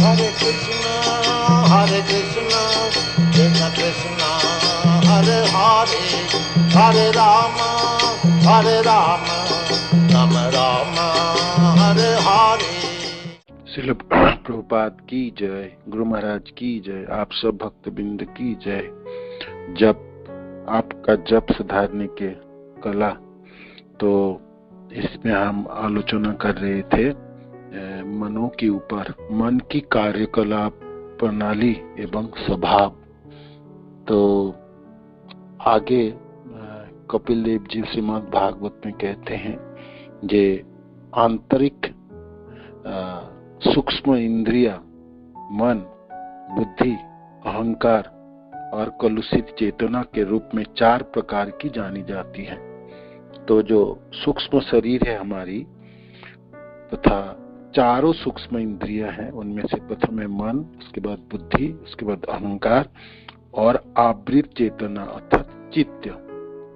हरे कृष्णा कृष्ण कृष्णा हरे हरे, हरे राम राम राम हरे हरे। श्रील प्रभुपाद की जय, गुरु महाराज की जय, आप सब भक्त बिंद की जय। जब आपका जप सुधारने के कला, तो इसमें हम आलोचना कर रहे थे मनों के ऊपर, मन की कार्यकलाप प्रणाली एवं स्वभाव। तो आगे कपिल देव जी श्रीमद् भागवत में कहते हैं जे आंतरिक सूक्ष्म इंद्रिया मन, बुद्धि, अहंकार और कलुषित चेतना के रूप में 4 प्रकार की जानी जाती है। तो जो सूक्ष्म शरीर है हमारी तथा चारों सूक्ष्म इंद्रियां हैं, उनमें से प्रथम है मन, उसके बाद बुद्धि, उसके बाद अहंकार और आवृत चेतना अर्थात चित्त।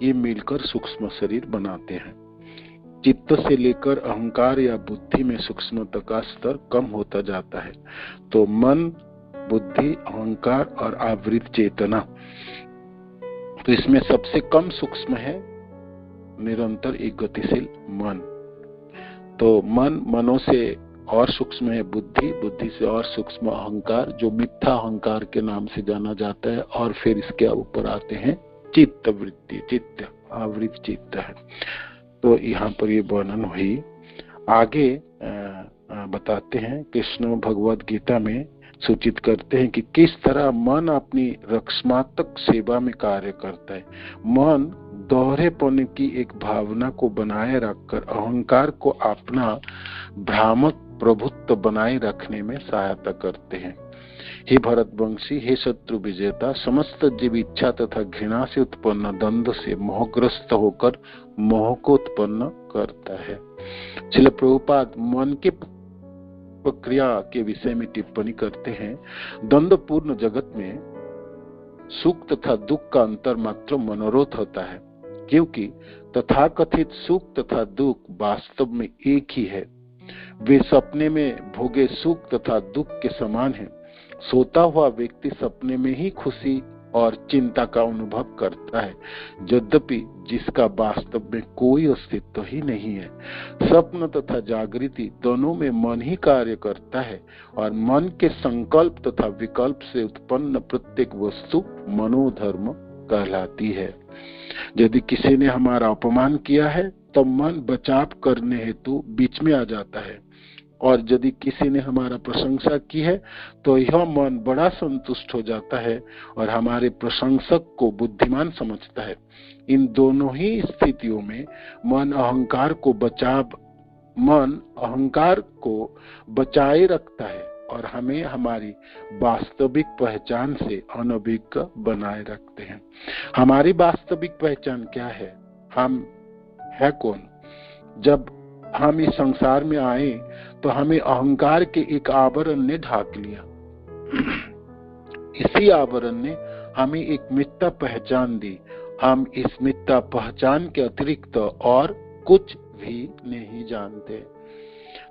ये मिलकर सूक्ष्म शरीर बनाते हैं। चित्त से लेकर अहंकार या बुद्धि में सूक्ष्मता का स्तर कम होता जाता है। तो मन, बुद्धि, अहंकार और आवृत चेतना, तो इसमें सबसे कम सूक्ष्म है निरंतर एक गतिशील मन। तो मनो से और सूक्ष्म है बुद्धि, बुद्धि से और सूक्ष्म अहंकार, जो मिथ्या अहंकार के नाम से जाना जाता है, और फिर इसके ऊपर आते हैं चित्त वृत्ति, चित्त आवृत चित्त है। तो यहाँ पर ये वर्णन हुई। आगे बताते हैं, कृष्ण भगवद गीता में सूचित करते हैं कि किस तरह मन अपनी रक्षात्मक सेवा में कार्य करता है। मन दोहरेपन की एक भावना को बनाए रखकर अहंकार को अपना भ्रामक प्रभुत्व बनाए रखने में सहायता करते हैं। हे भरतवंशी, हे शत्रु विजेता, समस्त जीव इच्छा तथा घृणा से उत्पन्न द्वंद्व से मोहग्रस्त होकर मोह को उत्पन्न करता है। श्रील प्रभुपाद मन के प्रक्रिया के विषय में टिप्पणी करते हैं, द्वंद्वपूर्ण जगत में सुख तथा दुख का अंतर मात्र मनोरथ होता है, क्योंकि तथाकथित सुख तथा दुख वास्तव में एक ही है। वे सपने में भोगे सुख तथा दुख के समान है। सोता हुआ व्यक्ति सपने में ही खुशी और चिंता का अनुभव करता है, यद्यपि जिसका वास्तव में कोई अस्तित्व ही नहीं है। स्वप्न तथा जागृति दोनों में मन ही कार्य करता है, और मन के संकल्प तथा विकल्प से उत्पन्न प्रत्येक वस्तु मनोधर्म कहलाती है। यदि किसी ने हमारा अपमान किया है, तब मन बचाव करने हेतु बीच में आ जाता है, और यदि किसी ने हमारा प्रशंसा की है, तो यह मन बड़ा संतुष्ट हो जाता है और हमारे प्रशंसक को बुद्धिमान समझता है। इन दोनों ही स्थितियों में मन अहंकार को बचाए रखता है और हमें हमारी वास्तविक पहचान से अनभिज्ञ बनाए रखते हैं। हमारी वास्तविक पहचान क्या है? हम है कौन? जब हम इस संसार में आए तो हमें अहंकार के एक आवरण ने ढाक लिया। इसी आवरण ने हमें एक मिथ्या पहचान दी। हम इस मिथ्या पहचान के अतिरिक्त और कुछ भी नहीं जानते।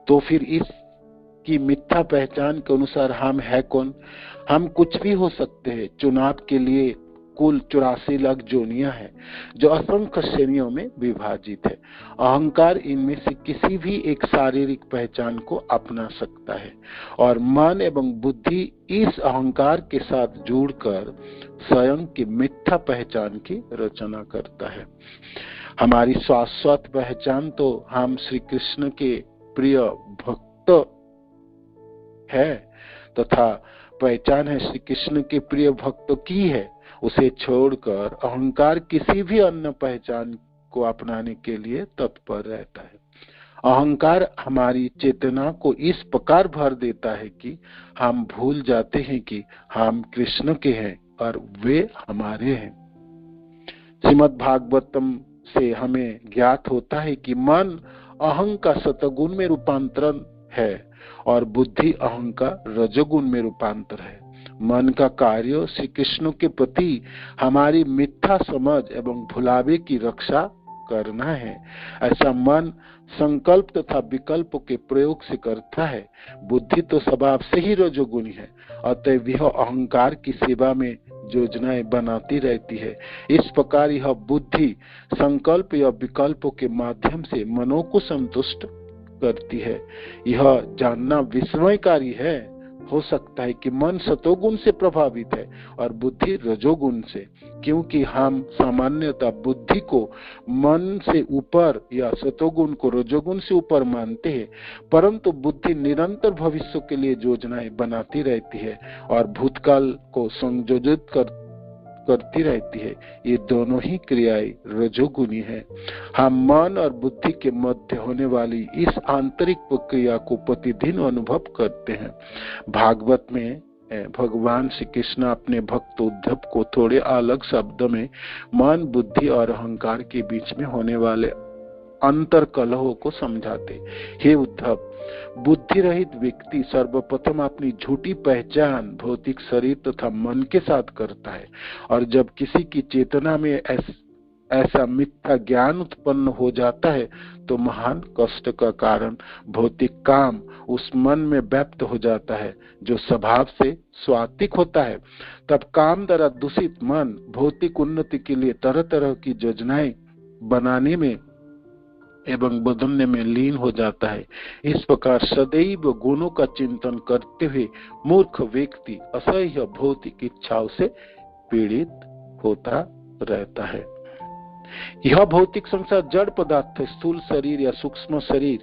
तो फिर इस की मिथ्या पहचान के अनुसार हम है कौन? हम कुछ भी हो सकते हैं। चुनाव के लिए कुल 84 लाख जोनियां हैं, जो असंख्य श्रेणियों में विभाजित है। अहंकार इनमें से किसी भी एक शारीरिक पहचान को अपना सकता है, और मन एवं बुद्धि इस अहंकार के साथ जुड़कर स्वयं की मिथ्या पहचान की रचना करता है। हमारी शाश्वत पहचान तो हम श्री कृष्ण के प्रिय भक्त है, तथा पहचान है श्री कृष्ण के प्रिय भक्तों की है। उसे छोड़कर अहंकार किसी भी अन्य पहचान को अपनाने के लिए तत्पर रहता है। अहंकार हमारी चेतना को इस प्रकार भर देता है कि हम भूल जाते हैं कि हम कृष्ण के हैं और वे हमारे हैं। श्रीमद् भागवतम से हमें ज्ञात होता है कि मन अहं का सतगुण में रूपांतरण है और बुद्धि अहं का रजोगुण में रूपांतर है। मन का कार्य श्री कृष्ण के प्रति हमारी मिथ्या समझ एवं भुलावे की रक्षा करना है। ऐसा मन संकल्प तथा विकल्प के प्रयोग से करता है। बुद्धि तो स्वभाव से ही रजोगुणी है, अतएव यह अहंकार की सेवा में योजनाएं बनाती रहती है। इस प्रकार यह बुद्धि संकल्प या विकल्पों के माध्यम से मनों को संतुष्ट करती है। यह जानना विस्मयकारी है। हो सकता है कि मन सतोगुण से प्रभावित है और बुद्धि रजोगुण से, क्योंकि हम सामान्यतः बुद्धि को मन से ऊपर या सतोगुण को रजोगुण से ऊपर मानते हैं, परंतु बुद्धि निरंतर भविष्य के लिए योजनाएं बनाती रहती है और भूतकाल को संयोजित करती रहती है। ये दोनों ही क्रियाएं रजोगुणी है। हम मन और बुद्धि के मध्य होने वाली इस आंतरिक प्रक्रिया को प्रतिदिन अनुभव करते हैं। भागवत में भगवान श्री कृष्ण अपने भक्त उद्धव को थोड़े अलग शब्द में मन, बुद्धि और अहंकार के बीच में होने वाले अंतर कलहों को समझाते। हे उद्धव, बुद्धि रहित व्यक्ति सर्वप्रथम अपनी झूठी पहचान भौतिक शरीर तथा मन के साथ करता है, और जब किसी की चेतना में ऐसा मिथ्या ज्ञान उत्पन्न हो जाता है तो महान कष्ट का कारण भौतिक काम उस मन में व्याप्त हो जाता है, जो स्वभाव से स्वात्विक होता है। तब काम द्वारा दूषित मन भौतिक उन्नति के लिए तरह तरह की योजनाएं बनाने में एवं बदलने में लीन हो जाता है। इस प्रकार सदैव गुणों का चिंतन करते हुए मूर्ख व्यक्ति असह्य भौतिक इच्छाओं से पीड़ित होता रहता है। यह भौतिक संसार जड़ पदार्थ, स्थूल शरीर या सूक्ष्म शरीर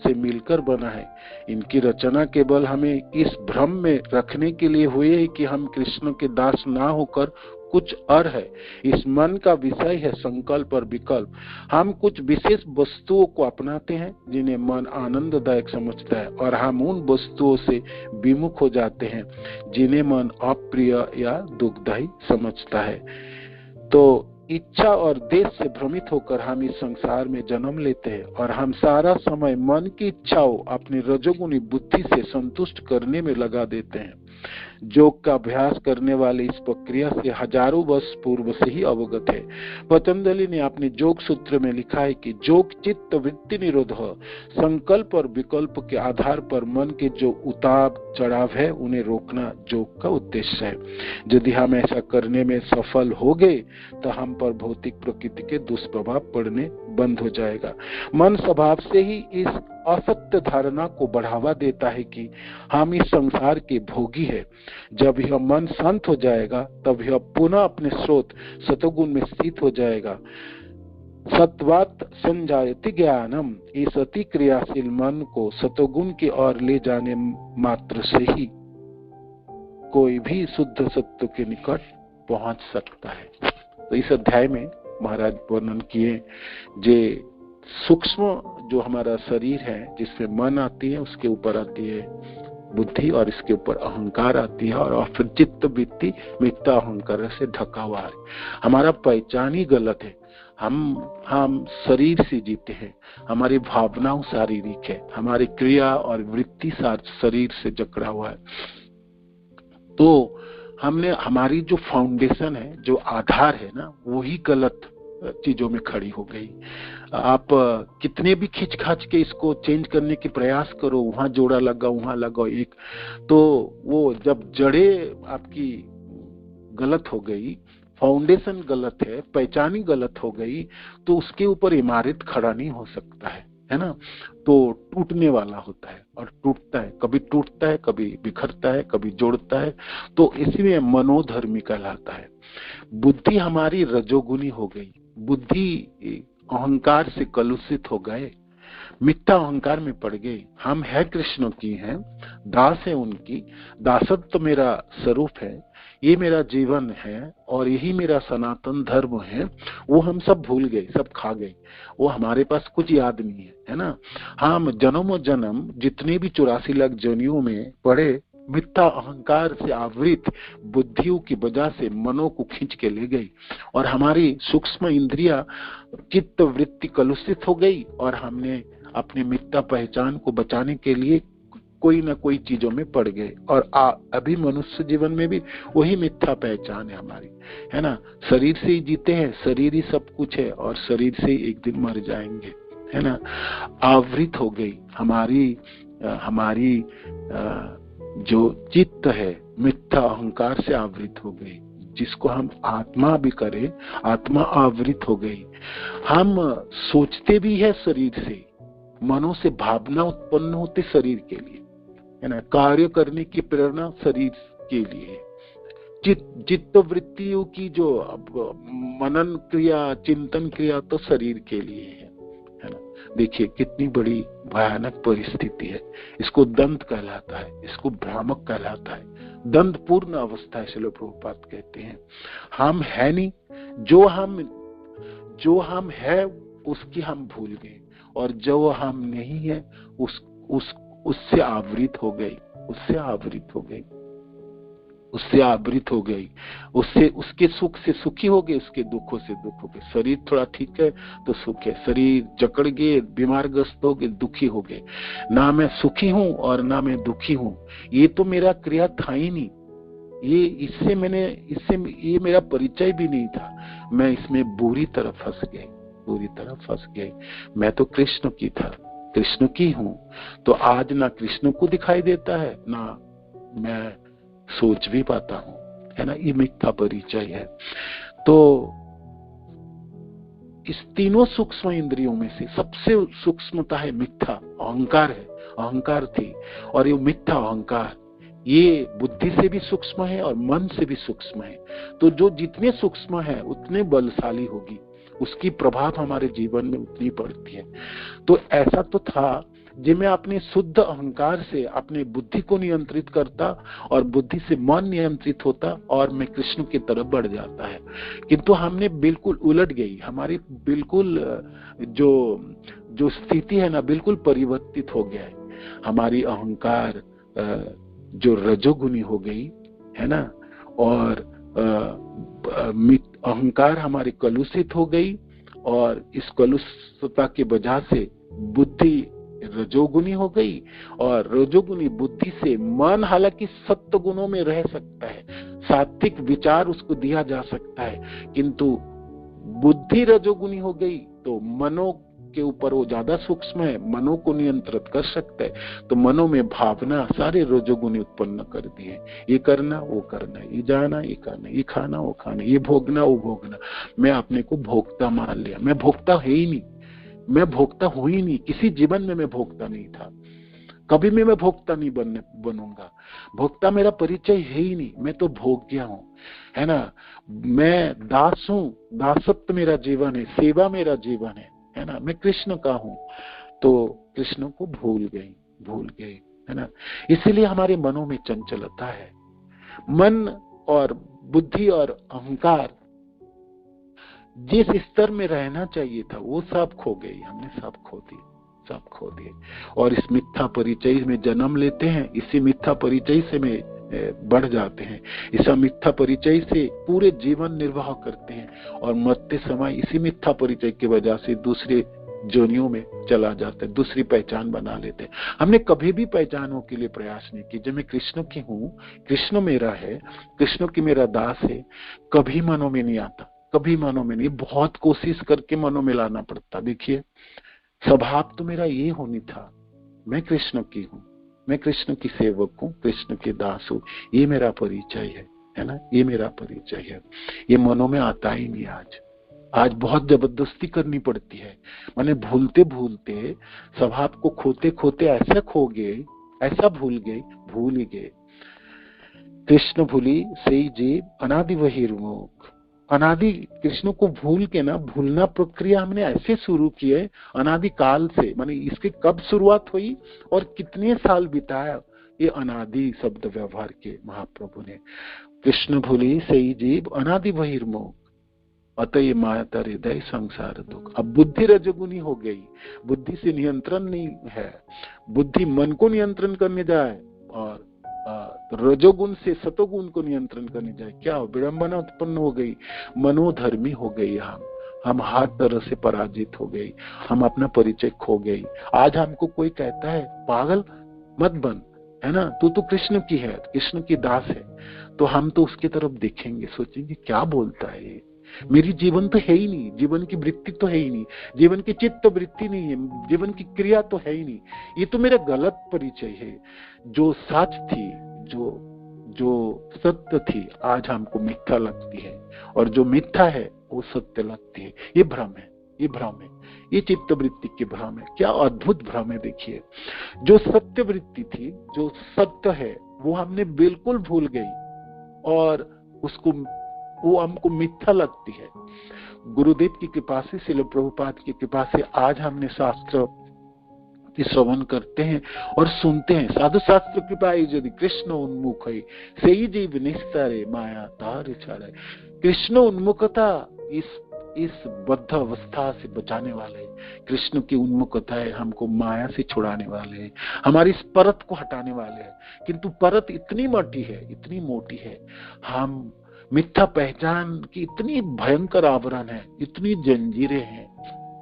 से मिलकर बना है। इनकी रचना केवल हमें इस भ्रम में रखने के लिए हुई है कि हम कृष्ण के दास ना होकर कुछ और है। इस मन का विषय है संकल्प और विकल्प। हम कुछ विशेष वस्तुओं को अपनाते हैं जिन्हें मन आनंददायक समझता है, और हम उन वस्तुओं से विमुख हो जाते हैं जिन्हें मन अप्रिय या दुखदायी समझता है। तो इच्छा और देश से भ्रमित होकर हम इस संसार में जन्म लेते हैं, और हम सारा समय मन की इच्छाओं अपनी रजोगुणी बुद्धि से संतुष्ट करने में लगा देते हैं। योग का अभ्यास करने वाले इस प्रक्रिया से हजारों वर्ष पूर्व से ही अवगत है। पतंजलि ने अपने योग सूत्र में लिखा है कि योग चित्त वृत्ति निरोध, संकल्प और विकल्प के आधार पर मन के जो उतार चढ़ाव है उन्हें रोकना योग का उद्देश्य है। यदि हम ऐसा करने में सफल हो गए तो हम पर भौतिक प्रकृति के दुष्प्रभाव पड़ने बंद हो जाएगा। मन स्वभाव से ही इस असत्य धारणा को बढ़ावा देता है कि हम इस संसार के भोगी है। जब यह मन शांत हो जाएगा तब यह पुनः अपने स्रोत सतोगुण में स्थित हो जाएगा। सत्वात् संजायति ज्ञानम, इस अति क्रियाशील मन को सतोगुण की ओर ले जाने मात्र से ही कोई भी शुद्ध सत्व के निकट पहुंच सकता है। तो इस अध्याय में महाराज वर्णन किए जे सूक्ष्म जो हमारा शरीर है, जिसमें मन आती है, उसके ऊपर आती है बुद्धि और इसके ऊपर अहंकार आती है, और फिर चित्त वृत्ति मिथ्या अहंकार से ढका हुआ है। हमारा पहचान ही गलत है। हम शरीर से जीते हैं, हमारी भावनाओं शारीरिक है, हमारी क्रिया और वृत्ति शरीर से जकड़ा हुआ है। तो हमने हमारी जो फाउंडेशन है, जो आधार है ना, वो ही गलत चीजों में खड़ी हो गई। आप कितने भी खींच खाच के इसको चेंज करने की प्रयास करो, वहां जोड़ा लगा, वहां लगा एक, तो वो जब जड़ें आपकी गलत हो गई, फाउंडेशन गलत है, पहचान ही गलत हो गई, तो उसके ऊपर इमारत खड़ा नहीं हो सकता है ना। तो टूटने वाला होता है और टूटता है, कभी टूटता है, कभी बिखरता है, कभी जोड़ता है। तो इसमें मनोधर्मी कहलाता है। बुद्धि हमारी रजोगुनी हो गई, बुद्धि अहंकार से कलुषित हो गए, मिथ्या अहंकार में पड़ गए। हम है कृष्ण की हैं, दास है उनकी, दासत्व मेरा स्वरूप है, ये मेरा जीवन है और यही मेरा सनातन धर्म है। वो हम सब भूल गए, सब खा गए, वो हमारे पास कुछ याद नहीं है ना। हम जन्मों जन्म जितने भी 84 लाख जनियों में पड़े, मिथ्या अहंकार से आवृत बुद्धियों की वजह से मनों को खींच के ले गई, और हमारी सूक्ष्म इंद्रिया चित्त वृत्ति कलुषित हो गई, और हमने अपनी मिथ्या पहचान को बचाने के लिए कोई ना कोई चीजों में पड़ गए। और अभी मनुष्य जीवन में भी वही मिथ्या पहचान है हमारी, है ना। शरीर से ही जीते हैं, शरीर ही सब कुछ है और शरीर से ही एक दिन मर जाएंगे, है ना। आवृत हो गई हमारी जो चित्त है मिथ्या अहंकार से आवृत हो गई, जिसको हम आत्मा भी करें, आत्मा आवृत हो गई। हम सोचते भी है शरीर से, मनो से भावना उत्पन्न होते शरीर के लिए, है ना। कार्य करने की प्रेरणा शरीर के लिए, चित्त वृत्तियों की जो मनन क्रिया, चिंतन क्रिया तो शरीर के लिए है ना। देखिए कितनी बड़ी भयानक परिस्थिति है। इसको दंत कहलाता है, इसको भ्रामक कहलाता है, दंत पूर्ण अवस्था है, श्रील प्रभुपाद कहते हैं। हम है नहीं, जो हम है उसकी हम भूल गए, और जो हम नहीं है उससे आवृत हो गई, उससे उसके सुख से सुखी हो गए, उसके दुखों से दुख हो गए। शरीर थोड़ा ठीक है तो सुख है, शरीर जकड़ गए, बीमारग्रस्त हो गए, दुखी हो गए। ना मैं सुखी हूं और ना मैं दुखी हूं, ये तो मेरा क्रिया था ही नहीं, ये मेरा परिचय भी नहीं था। मैं इसमें बुरी तरह फंस गए। मैं तो कृष्ण की था, कृष्ण की हूं। तो आज ना कृष्ण को दिखाई देता है, ना मैं सोच भी पाता हूं, है ना। ये मिथ्या परिचय है। तो इस तीनों सूक्ष्म इंद्रियों में से सबसे सूक्ष्मता है मिथ्या अहंकार है, अहंकार थी। और ये मिथ्या अहंकार ये बुद्धि से भी सूक्ष्म है और मन से भी सूक्ष्म है। तो जो जितने सूक्ष्म है उतने बलशाली होगी, उसकी प्रभाव हमारे जीवन में उतनी पड़ती है। तो ऐसा तो था जब मैं अपने शुद्ध अहंकार से अपने बुद्धि को नियंत्रित करता और बुद्धि से मन नियंत्रित होता और मैं कृष्ण की तरफ बढ़ जाता है। किंतु हमने बिल्कुल उलट गई, हमारी बिल्कुल जो स्थिति है ना बिल्कुल परिवर्तित हो गया है। हमारी अहंकार जो रजोगुनी हो गई है ना, और अहंकार हमारी कलुषित हो गई, और इस कलुषता के वजह से बुद्धि रजोगुनी हो गई। और रजोगुनी बुद्धि से मन हालांकि सत्व गुणों में रह सकता है, सात्विक विचार उसको दिया जा सकता है, किंतु बुद्धि रजोगुनी हो गई तो मनो के ऊपर वो ज्यादा सूक्ष्म है, मनो को नियंत्रित कर सकता है। तो मनो में भावना सारे रजोगुनी उत्पन्न कर दिए, ये करना वो करना, ये जाना ये करना, ये खाना वो खाना, ये भोगना वो भोगना। मैं अपने को भोक्ता मान लिया, मैं भोक्ता है ही नहीं, मैं भोक्ता हूं ही नहीं, किसी जीवन में मैं भोक्ता नहीं था, कभी भी मैं भोक्ता नहीं बनूंगा। भोक्ता मेरा परिचय है ही नहीं, मैं तो भोग गया हूं, है ना। मैं दास हूं, दासत्व मेरा जीवन है, सेवा मेरा जीवन है ना। मैं कृष्ण का हूं, तो कृष्ण को भूल गई, है ना। इसीलिए हमारे मनों में चंचलता है। मन और बुद्धि और अहंकार जिस स्तर में रहना चाहिए था वो सब खो गई, हमने सब खो दिए। और इस मिथ्या परिचय में जन्म लेते हैं, इसी मिथ्या परिचय से में बढ़ जाते हैं, इस मिथ्या परिचय से पूरे जीवन निर्वाह करते हैं, और मरते समय इसी मिथ्या परिचय की वजह से दूसरे जोनियों में चला जाता है, दूसरी पहचान बना लेते हैं। हमने कभी भी पहचानों के लिए प्रयास नहीं किया। जब मैं कृष्ण की हूँ, कृष्ण मेरा है, कृष्ण की मेरा दास है, कभी मनों में नहीं आता, कभी मनों में नहीं। बहुत कोशिश करके मनों में लाना पड़ता। देखिए स्वभाव तो मेरा ये होनी था, मैं कृष्ण की हूँ, मैं कृष्ण की सेवक हूँ, कृष्ण के दास हूँ, ये मेरा परिचय है ना, ये मेरा परिचय है। ये मनों में आता ही नहीं। आज बहुत जबरदस्ती करनी पड़ती है। मैंने भूलते भूलते स्वभाव को खोते खोते ऐसा खो गए, ऐसा भूल ही गए। कृष्ण भूली सही जीव अनादि बहिर्मुख। अनादि कृष्ण को भूल के ना, भूलना प्रक्रिया हमने ऐसे शुरू की है अनादि काल से। माने इसकी कब शुरुआत हुई और कितने साल बिताया, ये अनादि शब्द व्यवहार के महाप्रभु ने। कृष्ण भूली सही जीव अनादि बहिर्मुख, अतः माया हृदय संसार दुख। अब बुद्धि रजोगुनी हो गई, बुद्धि से नियंत्रण नहीं है, बुद्धि मन को नियंत्रण करने जाए और रजोगुण से सतोगुण को नियंत्रण करने जाए, क्या विडंबना उत्पन्न हो गई, मनोधर्मी हो गई। हम हर तरह से पराजित हो गई, हम अपना परिचय खो गई। आज हमको कोई कहता है पागल मत बन, है ना, तू तो कृष्ण की है, कृष्ण की दास है। तो हम तो उसकी तरफ देखेंगे, सोचेंगे क्या बोलता है ये, मेरी जीवन तो है ही नहीं, जीवन की वृत्ति तो है ही नहीं, जीवन की चित्त वृत्ति नहीं है, जीवन की क्रिया तो है ही नहीं, ये तो मेरा गलत परिचय है। जो सच थी, जो सत्य थी, आज हमको मिथ्या लगती है, और जो मिथ्या है वो सत्य लगती है। ये भ्रम है, ये भ्रम है, ये चित्त वृत्ति की भ्रम है। क्या अद्भुत भ्रम है। देखिए, जो सत्य वृत्ति थी, जो सत्य है, वो हमने बिल्कुल भूल गई, और उसको वो हमको मिथ्या लगती है। गुरुदेव की कृपा से, श्रील प्रभुपाद की कृपा से आज हमने शास्त्र की श्रवण करते हैं और सुनते हैं। साधु शास्त्र कृपा यदि कृष्ण उन्मुख है, सही जीव निस्तारे माया तार छाड़े। कृष्ण उन्मुखता इस बद्ध अवस्था से बचाने वाले है। कृष्ण की उन्मुखता है हमको माया से छुड़ाने वाले है, हमारी इस परत को हटाने वाले है। किंतु परत इतनी मोटी है, इतनी मोटी है, हम मिथ्या पहचान की इतनी भयंकर आवरण है, इतनी जंजीरें हैं,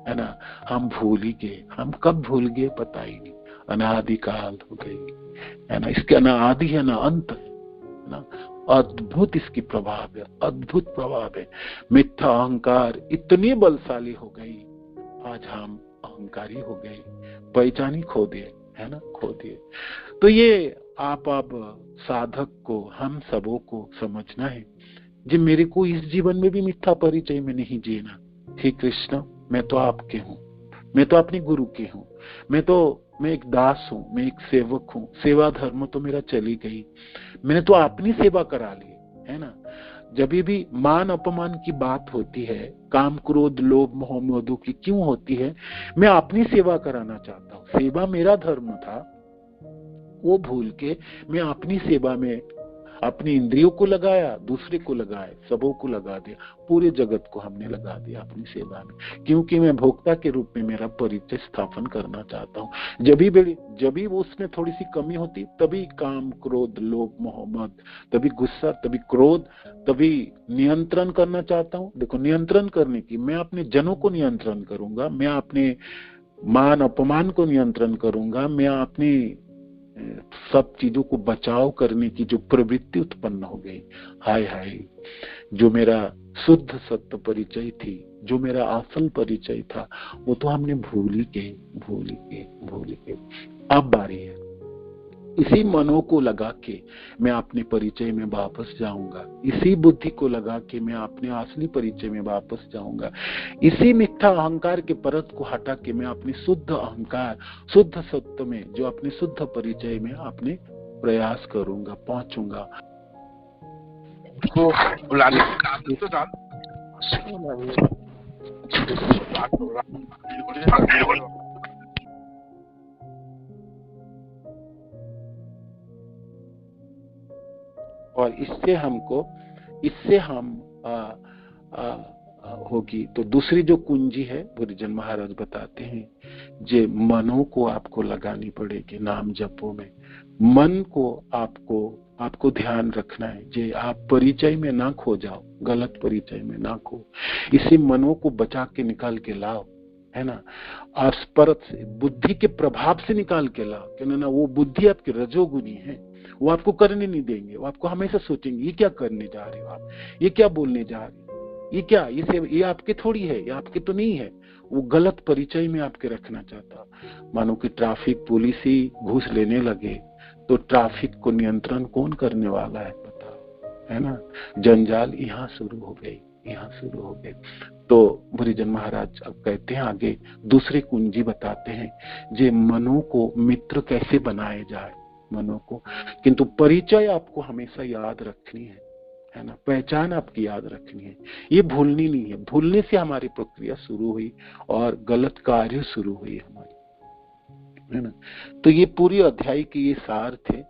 है ना, हम भूल ही गए। हम कब भूल गए पता ही नहीं, अनादिकाल हो गई, है ना। इसके ना आदि है ना अंत, है ना। अद्भुत इसकी प्रभाव है, अद्भुत प्रभाव है। मिथ्या अहंकार इतनी बलशाली हो गई, आज हम अहंकारी हो गए, पहचान ही खो दिए, है ना, खो दिए। तो ये आप साधक को, हम सबों को समझना है जी, मेरे को इस जीवन में भी मिथ्या परिचय में नहीं जीना। हे कृष्ण, मैं तो आपके हूँ, मैं तो अपने गुरु के हूँ, मैं एक दास हूँ, मैं एक सेवक हूँ। सेवा धर्म तो मेरा चली गई, मैंने तो अपनी सेवा करा ली, है ना। जब भी मान अपमान की बात होती है, काम क्रोध लोभ मोह मदों की क्यों होती है, मैं अपनी सेवा कराना चाहता हूँ। सेवा मेरा धर्म था, वो भूल के मैं अपनी सेवा में अपनी इंद्रियों को लगाया, दूसरे को लगाया, सबों को लगा दिया, पूरे जगत को हमने लगा दिया अपनी सेवा में। क्योंकि मैं भोक्ता के रूप में मेरा परिचय स्थापन करना चाहता हूँ। जब भी वो उसमें थोड़ी सी कमी होती, तभी काम क्रोध लोभ मोह मद, तभी गुस्सा, तभी क्रोध, तभी नियंत्रण करना चाहता हूँ। देखो, नियंत्रण करने की, मैं अपने जनों को नियंत्रण करूंगा, मैं अपने मान अपमान को नियंत्रण करूंगा, मैं अपनी सब चीजों को बचाव करने की जो प्रवृत्ति उत्पन्न हो गई, हाय हाय, जो मेरा शुद्ध सत्य परिचय थी, जो मेरा असल परिचय था, वो तो हमने भूल ही गए। अब बारी है, इसी मनो को लगा के मैं अपने परिचय में वापस जाऊंगा, इसी बुद्धि को लगा के मैं अपने असली परिचय में वापस जाऊंगा, इसी मिथ्या अहंकार के परत को हटा के मैं अपने शुद्ध अहंकार, शुद्ध सत्य में, जो अपने शुद्ध परिचय में अपने प्रयास करूंगा, पहुंचूंगा। और इससे हम होगी। तो दूसरी जो कुंजी है, बुद्धजन महाराज बताते हैं, जे मनो को आपको लगानी पड़ेगी नाम जपो में। मन को आपको ध्यान रखना है, जे आप परिचय में ना खो जाओ, गलत परिचय में ना खो। इसी मनो को बचा के निकाल के लाओ, है ना, परत से, बुद्धि के प्रभाव से निकाल के लाओ। क्यों ना, वो बुद्धि आपकी रजोगुनी है, वो आपको करने नहीं देंगे। वो आपको हमेशा सोचेंगे, ये क्या करने जा रहे हो आप, ये क्या बोलने जा रहे हो, ये क्या, ये आपके थोड़ी है, ये आपके तो नहीं है। वो गलत परिचय में आपके रखना चाहता। मानो कि ट्रैफिक पुलिस ही घूस लेने लगे, तो ट्रैफिक को नियंत्रण कौन करने वाला है बताओ, है ना। जंजाल यहाँ शुरू हो गई। तो बुद्धजन महाराज अब कहते हैं आगे, दूसरी कुंजी बताते हैं, जे मनो को मित्र कैसे बनाए जाए, मनो को। किंतु परिचय आपको हमेशा याद रखनी है ना, पहचान आपकी याद रखनी है, ये भूलनी नहीं है। भूलने से हमारी प्रक्रिया शुरू हुई और गलत कार्य शुरू हुई हमारी, है ना। तो ये पूरी अध्याय की ये सार थे,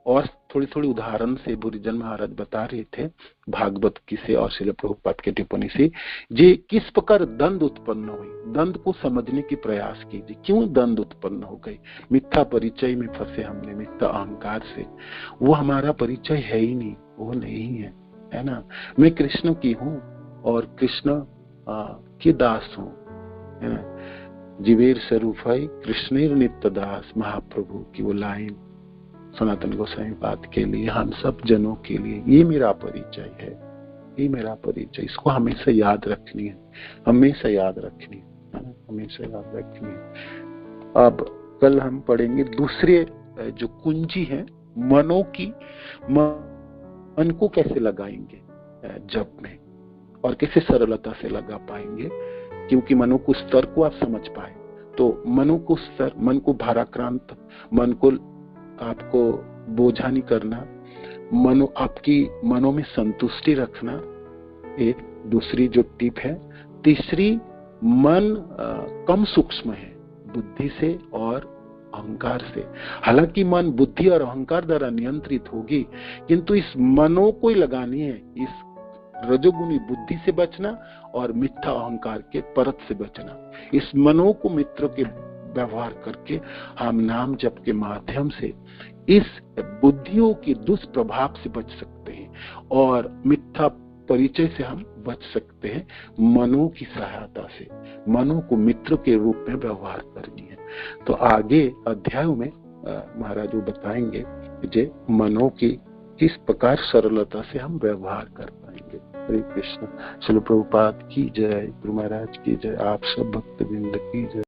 और थोड़ी थोड़ी उदाहरण से बुद्धजन महाराज बता रहे थे भागवत की से और श्रील प्रभुपाद के टिप्पणी से, जे किस प्रकार दंड उत्पन्न हुई। दंड को समझने की प्रयास कीजिए, क्यों दंड उत्पन्न हो गई। मिथ्या परिचय में फंसे हमने, मिथ्या अहंकार से। वो हमारा परिचय है ही नहीं, वो नहीं है ना। मैं कृष्ण की हूँ और कृष्ण की दास हूँ, है ना। जीवेर स्वरूप है कृष्णेर नित्य दास, महाप्रभु की वो लाइन सनातन गोसाई पाद के लिए, हम सब जनों के लिए ये मेरा परिचय है, ये मेरा परिचय। इसको हमेशा याद रखनी है, हमेशा याद रखनी है, हमेशा याद रखनी है। अब कल हम पढ़ेंगे दूसरे जो कुंजी है मनों की, मन को कैसे लगाएंगे जप में और कैसे सरलता से लगा पाएंगे, क्योंकि मनो को स्तर को आप समझ पाए तो मनो को स्तर, मन को भाराक्रांत, मन को आपको बोझा नहीं करना, मनो आपकी मनों में संतुष्टि रखना एक दूसरी जो टिप है। तीसरी, मन कम सूक्ष्म है बुद्धि से और अहंकार से। हालांकि मन बुद्धि और अहंकार द्वारा नियंत्रित होगी, किंतु इस मनों को ही लगानी है, इस रजोगुणी बुद्धि से बचना और मिथ्या अहंकार के परत से बचना। इस मनों को मित्रों के व्यवहार करके हम नाम जप के माध्यम से इस बुद्धियों के दुष्प्रभाव से बच सकते हैं और मिथ्या परिचय से हम बच सकते हैं। मनों की सहायता से मनों को मित्र के रूप में व्यवहार करनी है। तो आगे अध्यायों में महाराज वो बताएंगे कि मनों की किस प्रकार सरलता से हम व्यवहार कर पाएंगे। हरे कृष्ण। श्रील प्रभुपाद की जय, गुरु महाराज की जय, आप सब भक्तवृंद की जय।